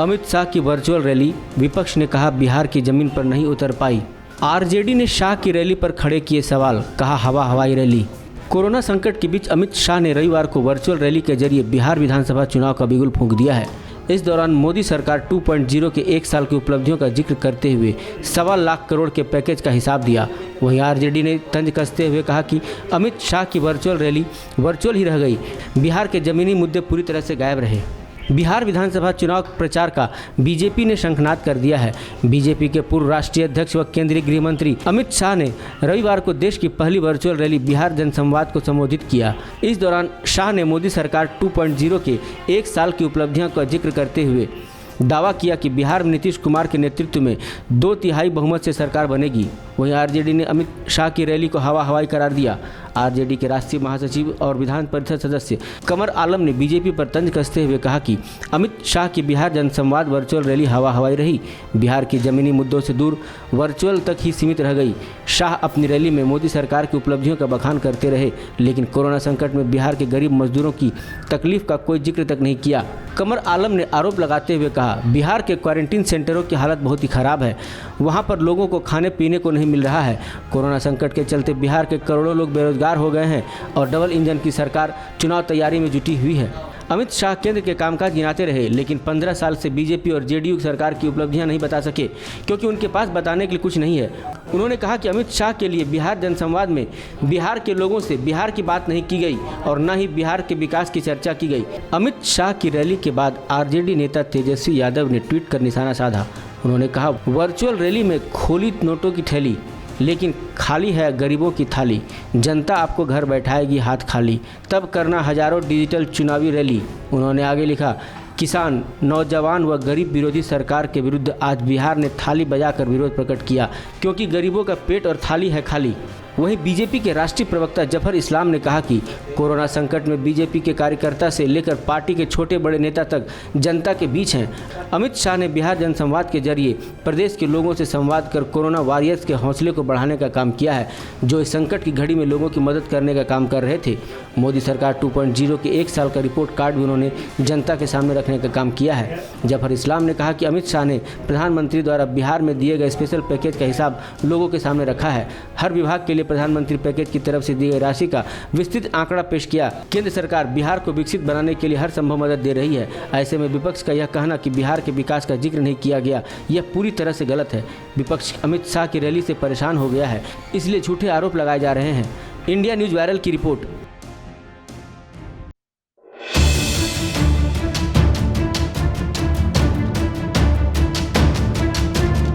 अमित शाह की virtual rally, विपक्ष ने कहा बिहार की जमीन पर नहीं उतर पाई। आरजेडी ने शाह की रैली पर खड़े किए सवाल, कहा हवा हवाई रैली। कोरोना संकट के बीच अमित शाह ने रविवार को वर्चुअल रैली के जरिए बिहार विधानसभा चुनाव का बिगुल फूंक दिया है। इस दौरान मोदी सरकार 2.0 के एक साल की उपलब्धियों का जिक्र करते हुए 1.25 लाख करोड़ के पैकेज का हिसाब दिया। वहीं आरजेडी ने तंज कसते हुए कहा कि अमित शाह की वर्चुअल रैली वर्चुअल ही रह गई, बिहार के जमीनी मुद्दे पूरी तरह से गायब रहे। बिहार विधानसभा चुनाव प्रचार का बीजेपी ने शंखनाद कर दिया है। बीजेपी के पूर्व राष्ट्रीय अध्यक्ष व केंद्रीय गृह मंत्री अमित शाह ने रविवार को देश की पहली वर्चुअल रैली बिहार जनसंवाद को संबोधित किया। इस दौरान शाह ने मोदी सरकार 2.0 के एक साल की उपलब्धियों का जिक्र करते हुए दावा किया कि बिहार में नीतीश कुमार के नेतृत्व में 2/3 बहुमत से सरकार बनेगी। वहीं आरजेडी ने अमित शाह की रैली को हवा हवाई करार दिया। आरजेडी के राष्ट्रीय महासचिव और विधान परिषद सदस्य कमर आलम ने बीजेपी पर तंज कसते हुए कहा कि अमित शाह की बिहार जनसंवाद वर्चुअल रैली हवा हवाई रही, बिहार के जमीनी मुद्दों से दूर वर्चुअल तक ही सीमित रह गई। शाह अपनी रैली में मोदी सरकार की उपलब्धियों का बखान करते रहे, लेकिन कोरोना संकट में बिहार के गरीब मजदूरों की तकलीफ का कोई जिक्र तक नहीं किया। कमर आलम ने आरोप लगाते हुए कहा, बिहार के क्वारंटीन सेंटरों की हालत बहुत ही खराब है, वहां पर लोगों को खाने पीने को नहीं मिल रहा है। कोरोना संकट के चलते बिहार के करोड़ों लोग बेरोजगार हो गए हैं और डबल इंजन की सरकार चुनाव तैयारी में जुटी हुई है। अमित शाह केंद्र के कामकाज गिनाते रहे, लेकिन 15 साल से बीजेपी और जेडीयू सरकार की उपलब्धियां नहीं बता सके, क्योंकि उनके पास बताने के लिए कुछ नहीं है। उन्होंने कहा कि अमित शाह के लिए बिहार जनसंवाद में बिहार के लोगों से बिहार की बात नहीं की गई और न ही बिहार के विकास की चर्चा की गई। अमित शाह की रैली के बाद आरजेडी नेता तेजस्वी यादव ने ट्वीट कर निशाना साधा। उन्होंने कहा, वर्चुअल रैली में खोली नोटों की थैली, लेकिन खाली है गरीबों की थाली। जनता आपको घर बैठाएगी हाथ खाली, तब करना हजारों डिजिटल चुनावी रैली। उन्होंने आगे लिखा, किसान, नौजवान व गरीब विरोधी सरकार के विरुद्ध आज बिहार ने थाली बजाकर विरोध प्रकट किया, क्योंकि गरीबों का पेट और थाली है खाली। वहीं बीजेपी के राष्ट्रीय प्रवक्ता जफर इस्लाम ने कहा कि कोरोना संकट में बीजेपी के कार्यकर्ता से लेकर पार्टी के छोटे बड़े नेता तक जनता के बीच हैं। अमित शाह ने बिहार जनसंवाद के जरिए प्रदेश के लोगों से संवाद कर कोरोना वॉरियर्स के हौसले को बढ़ाने का काम किया है, जो इस संकट की घड़ी में लोगों की मदद करने का काम कर रहे थे। मोदी सरकार 2.0 के एक साल का रिपोर्ट कार्ड भी उन्होंने जनता के सामने रखने का काम किया है। जफर इस्लाम ने कहा कि अमित शाह ने प्रधानमंत्री द्वारा बिहार में दिए गए स्पेशल पैकेज का हिसाब लोगों के सामने रखा है। हर विभाग के लिए प्रधानमंत्री पैकेज की तरफ से दी गई राशि का विस्तृत आंकड़ा पेश किया। केंद्र सरकार बिहार को विकसित बनाने के लिए हर संभव मदद दे रही है। ऐसे में विपक्ष का यह कहना कि बिहार के विकास का जिक्र नहीं किया गया, यह पूरी तरह से गलत है। विपक्ष अमित शाह की रैली से परेशान हो गया है, इसलिए झूठे आरोप लगाए जा रहे हैं। इंडिया न्यूज वायरल की रिपोर्ट।